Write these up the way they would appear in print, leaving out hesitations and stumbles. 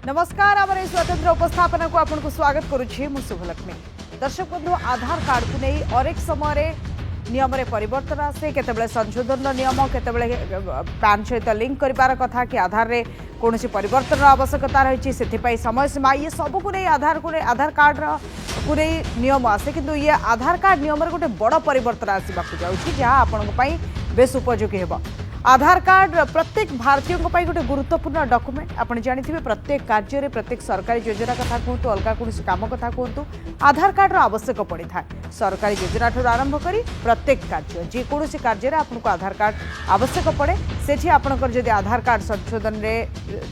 नमस्कार आम स्वतंत्र उपस्थापना को आपको स्वागत करुच्ची मु शुभलक्ष्मी। दर्शक बंधु आधार कार्ड को नहीं अनेक समय नियम रे परिवर्तन आसे केतेबेले संशोधन नियम केतेबेले पैन सहित लिंक करिवार कथा कि आधार रे कौन परिवर्तन आवश्यकता रही समय सीमा ये सब को नहीं आधार कार्ड को नहीं नियम आसे किंतु ये आधार कार्ड नियम रे गोटे बड़ परिवर्तन आसवाक जाउछि जहाँ आपन बेस उपयोगी हेबो। आधार कार्ड प्रत्येक भारतीय गोटे गुरुत्वपूर्ण डॉक्यूमेंट आपन जानिथिबे प्रत्येक कार्य रे प्रत्येक सरकारी योजना कथा कहतु अलग कौन काम कथा कहतु आधार कार्ड आवश्यक पड़ी था। सरकारी योजना ठूँ आरंभ करी प्रत्येक कार्य जेकोसी कार्य आपको आधार कार्ड आवश्यक पड़े से आपंकर जदि आधार कार्ड संशोधन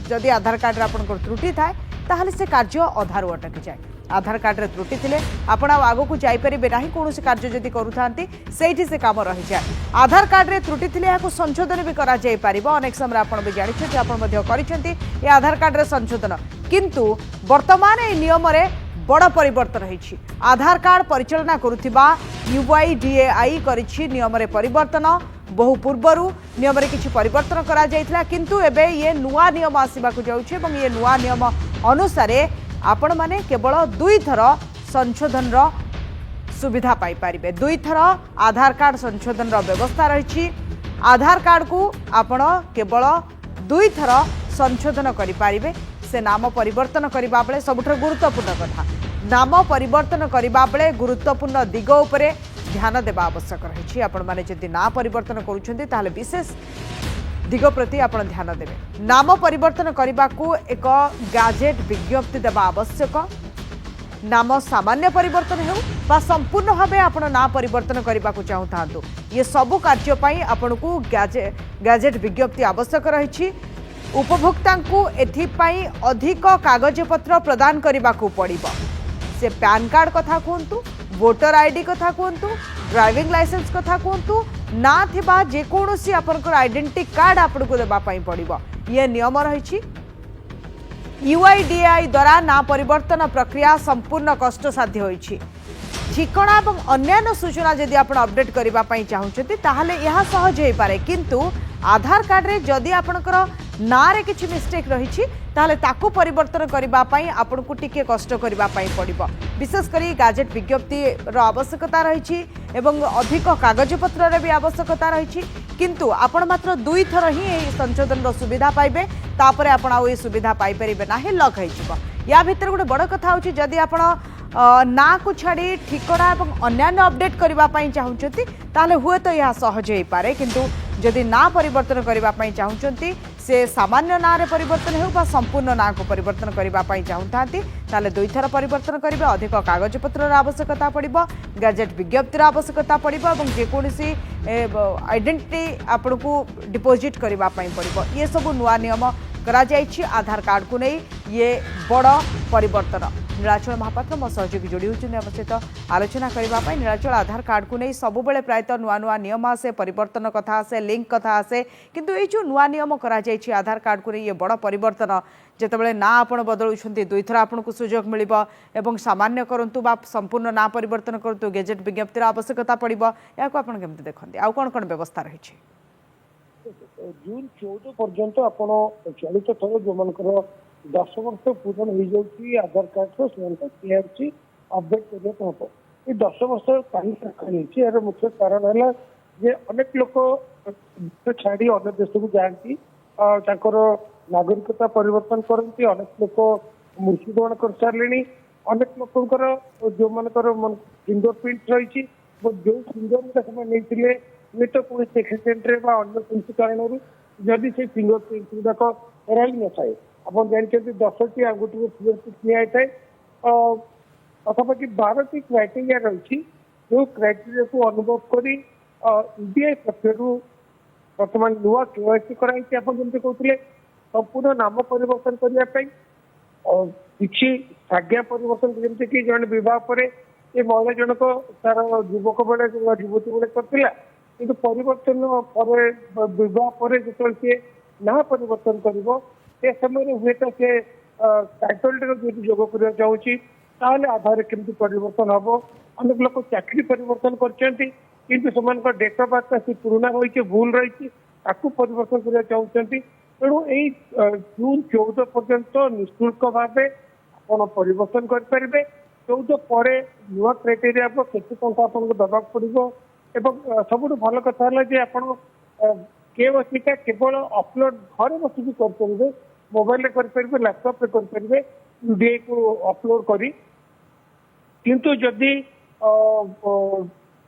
जदि आधार कार्ड आपंकर त्रुटि थाए ताहले से कार्य अधारू अटकी जाए। आधार कार्ड रे त्रुटि थिले आपण आगो को जाई परिबे नाही कोनोसी कार्य जदि करूथांती सेठी से काम रही जाए। आधार कार्ड रे त्रुटि थिले याको संशोधन भी करा जाई परिबो। अनेक समय आपण भी जानि छथि आपण मध्ये करिसेंती ए आधार कार्ड रे संशोधन किंतु वर्तमान ए नियम रे बड़ परिवर्तन रही। आधार कार्ड परिचालना करुथिबा UIDAI करिछि नियम रे परिवर्तन बहु पूर्वरु नियम रे किछि परिवर्तन करा जाइतला किंतु एबे ये नुवा नियम आसीबाकु जाउछि एवं ये नुवा नियम अनुसार आपण माने केवल 2 थर संशोधन सुविधा पाई पारिबे। 2 थर आधार कार्ड संशोधन व्यवस्था रही। आधार कार्ड को आपण केवल 2 थर संशोधन करि पारिबे। से नाम परिवर्तन करबा बेले सबुठ गुरुत्वपूर्ण कथा नाम परिवर्तन करबा बेले गुरुत्वपूर्ण दिग उपरे ध्यान देबा आवश्यक रही। आपण माने जदि ना परिवर्तन करूछन्ती ताहले विशेष दिग प्रति आपण ध्यान देबे। नाम परिवर्तन करबा को एक गैजेट विज्ञप्ति देबा आवश्यक। नाम सामान्य परिवर्तन हो बा संपूर्ण भावे आपण ना परिवर्तन करबा को चाहतांतु ये सब कार्य पई आपण को गैजेट विज्ञप्ति आवश्यक रही। उपभोक्ता को एथिपाई अधिक कागजपत्र प्रदान करबा को पड़िबो। से पैन कार्ड कथा कहतु वोटर आईडी कथा कहतु ड्राइविंग लाइसेंस कथा कहतु ना थिबा जेकोसी आपनकर आइडेंटिटी कार्ड आपको देबा पई पड़िबो। ये नियम रही। UIDAI द्वारा ना परिवर्तन प्रक्रिया संपूर्ण कष्ट साध्य होइछि। ठिकाना और अन्य सूचना जदि आप अपडेट करने चाहते ताहले यह सहज हो पारे किंतु आधार कार्ड रे जदि आपनकर ना रे किछि मिस्टेक रही ताहले ताकू परिवर्तन करने आपन को टिके कष्ट करने पड़िबो। विशेष करी गैजेट विज्ञप्ति आवश्यकता रही एवं अधिक कागजपत्र रे भी आवश्यकता रही किंतु आपण मात्र 2 थर ही संशोधन सुविधा पाइबे तापरे आपण आ सुविधा पाई परिबे नाही लक होइछिबो। या भितर गोटे बड़ कथा होछि जदि आपण ना को छाड़ी ठिकाना और अन्य अपडेट करने चाहते ताहले हुए तो यह सहज हो पारे किंतु जदि ना परिवर्तन करने चाहते से सामान्य ना रे परिवर्तन हो संपूर्ण ना को परिवर्तन करने चाहते ताहले 2 थर परिवर्तन करेंगे। अधिक कागजपत्र आवश्यकता पड़िबो गैजेट विज्ञप्तिर आवश्यकता पड़िबो और जेकोसी आइडेंटिटी आपन को डिपोजिट करने पड़िबो। ये सब नुआ नियम करा जाइछि। आधार कार्ड को नहीं ये बड़ परिवर्तन। नीलाचल महापात्र मो सहयोगी जोड़ी होती सहित आलोचना करने। नीलाचल आधार कार्ड को नहीं सबुबले प्रायतः नुआ नुआ नियम आसे परिवर्तन कथा आसे लिंक कथा आसे किंतु ये जो नुआ नियम करा जाइछि आधार कार्ड को नहीं ये बड़ परिवर्तन जितेबाला ना आपण बदलुंट 2 थर आपन को सुजोग मिल एवं सामान्य करंतु बा संपूर्ण ना परिवर्तन करतु गैजेट विज्ञप्तिर आवश्यकता पड़िबो। या को आपण केमते देखंती आ कोन कोन व्यवस्था रही जून 14 पर्यंत आपण चलित थर जो मनकर 10 वर्ष पूर्ण हो जाऊँगी आधार कार्ड से अपडेट करने ये 10 वर्ष रखी यार मुख्य कारण है जे अनेक लोक छाड़ी अन्य देश को जाती नागरिकता परिवर्तन करती अनेक लोक मृत्युवरण कर सारे अनेक लोकर जो मनकर फिंगरप्रिंट रही जो फिंगर नहीं हुए तो कौन एक्सीडेंट अन्य कौन कारण जदि से फिंगरप्रिंट गुड़ाक फेराई न थाए आप जानते 10टी आंगुठी फिंगरप्रिंट निआई पाखापाखि 12टी क्राइटेरिया रही जो क्राइटेरिया को अनुभव कर यूडीआई पक्षर बर्तमान नुआ केवाईसी कराई आप जमी कहते संपूर्ण नाम परिवर्तन करने किसी आज्ञा परिवर्तन जमी कि जन विवाह पर ये महिला जनक तार युवक बेले युवती बेले करता किंतु परिवर्तन पर विवाह पर जो सी ना परिवर्तन कर समय हुए तो से टाइटल जो जोग करने चाहूँगी ताहले आधार केमती परिवर्तन हम अनेक लोग चाकरी परिवर्तन कर डेट ऑफ बर्थ से पुराना रही भूल रही परिवर्तन करना चाहते तेणु यही जून 14 पर्यंत निःशुल्क भाव ଆପଣ ପରିବର୍ତ୍ତନ କରିପାରିବେ। 14 ପରେ ନୂଆ କ୍ରାଇଟେରିଆ କେତେ ଟଙ୍କା ଆପଣଙ୍କୁ ଦେବାକୁ ପଡିବ ଏବଂ ସବୁଠୁ ଭଲ କଥା ହେଲା ଯେ ଆପଣ KYC ଟା କେବଳ ଅପଲୋଡ ଘରେ ବସିକି କରିପାରିବେ, ମୋବାଇଲରେ କରିପାରିବେ, ଲ୍ୟାପଟପରେ କରିପାରିବେ UDI କୁ ଅପଲୋଡ କରି। କିନ୍ତୁ ଯଦି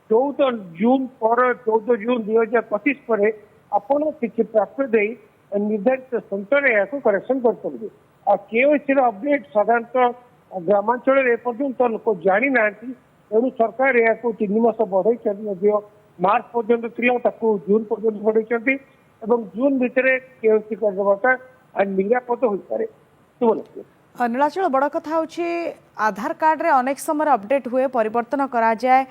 14 ଜୁନ ପରେ 14 ଜୁନ 2025 ପରେ ଆପଣ କିଛି ପ୍ରାପ୍ୟ ଦେଇ ନିର୍ଦ୍ଧାରିତ ସେଣ୍ଟରରେ ଏହାକୁ କରେକ୍ସନ କରିପାରିବେ। ଆଉ KYC ର ଅପଡେଟ୍ ସାଧାରଣତଃ ଗ୍ରାମାଞ୍ଚଳରେ ଏପର୍ଯ୍ୟନ୍ତ ଲୋକ ଜାଣିନାହାନ୍ତି, ତେଣୁ ସରକାର ଏହାକୁ 3 ମାସ ବଢେଇଛନ୍ତି। ମଧ୍ୟ ମାର୍ଚ୍ଚ ପର୍ଯ୍ୟନ୍ତ ଥିଲା, ତାକୁ ଜୁନ ପର୍ଯ୍ୟନ୍ତ ବଢେଇଛନ୍ତି ଏବଂ ଜୁନ ଭିତରେ KYC କରିଦେବାଟା ନିରାପଦ ହୋଇପାରେ। नीलाचल बड़ कथा हूँ आधार कार्ड रे अनेक समय अपडेट हुए परिवर्तन करा जाए,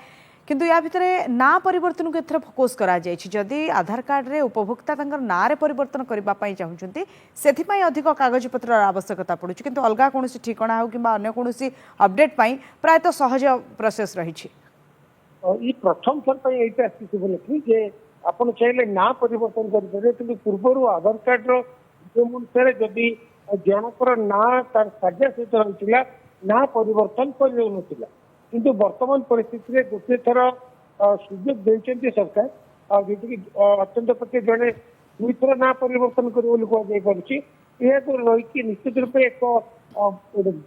किंतु या भितर ना परिवर्तन को एथर फोकस करा जाय छी। जदि आधार कार्ड रे उपभोक्ता तंकर ना रे परिवर्तन करबा पई चाहुचंती सेथि पई अधिक कागज पत्र आवश्यकता पड़ुछि, किंतु अलगा कोनोसी ठिकाना हो किबा अन्य कोनोसी अपडेट पई प्रायतः सहज प्रोसेस रही छी। ई प्रथम थर पई एटा आसी बोले जे आपण चाहिले ना परिवर्तन कर पारे, किंतु पूर्वरु आधार कार्ड रो जो मुनसरे जदि जनकर ना तार साज्या सहित रहिथिला ना परिवर्तन कर नथिला, किंतु वर्तमान परिस्थिति रे गोटे थर सुযোগ देइछन्ती सरकार जेति कि अत्यंत पक्षे जने दुई थर ना परिवर्तन करियो बोली को जाय परछि। एहा तो रही कि निश्चित रूप एक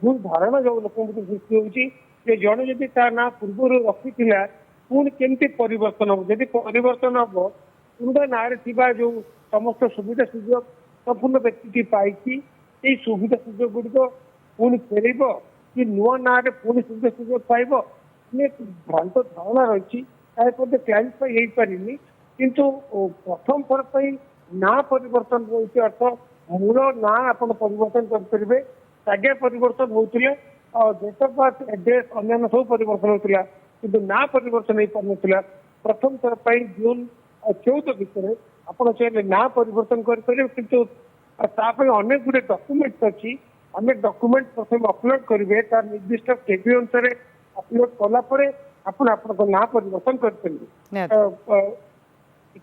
भूल धारणा जो लोक सृष्टि होछि जे जने जदि ता ना पूर्व रखिथिला पुणी केमती परिवर्तन हो, जदि परिवर्तन हम पुनः ना जो समस्त सुविधा सुजोग संपूर्ण व्यक्ति पाई सुविधा सुजोग गुड़िक पुणी फेर कि नुआ ना पुणी सुविधा सुजोग पाइब भ्रांत धारणा रही क्लारिफाई हो पारिनी। किंतु प्रथम थर पर ना परिवर्तन रही अर्थ मूल ना आप परिवर्तन करेंगे, आज्ञा परिवर्तन होते डेट ऑफ बर्थ एड्रेस अन्य सब परिवर्तन होता किंतु ना परिवर्तन हो पार ना। प्रथम थर पर जून 14 भितर आप चाहिए ना परिवर्तन करेंगे, किंतु अनेक गुड़े डॉक्यूमेंट अच्छी अनेक डॉक्यूमेंट प्रथम अपलोड करेंगे, तार निर्दिष्ट केबी अनुसार अपलोड कलापर आपण ना परिवर्तन करेंगे।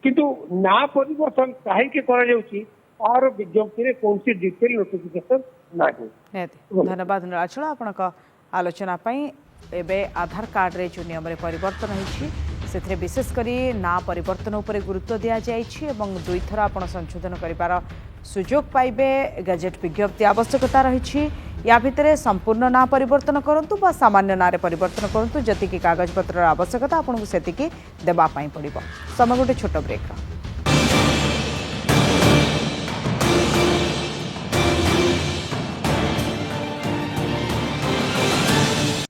किंतु ना परिवर्तन कहीं तार विज्ञप्ति में कौन सी डिटेल नोटिफिकेशन ना। धन्यवाद नीलाचल आपण आलोचना एबे आधार कार्ड रे जो नियम रे परिवर्तन होइछि सेथरे विशेष करी ना परिवर्तन उपरे गुरुत्व दिया जाइछि एवं दुई थर आपण संशोधन करिवार सुजोग पाइबे। गजेट विज्ञप्ति आवश्यकता रही या भितर संपूर्ण ना परिवर्तन करंतु बा सामान्य ना रे परिवर्तन करंतु जति कि कागज पत्र आवश्यकता आपन को सेति कि देबा पई पड़िबो। समय गोटे छोट ब्रेक।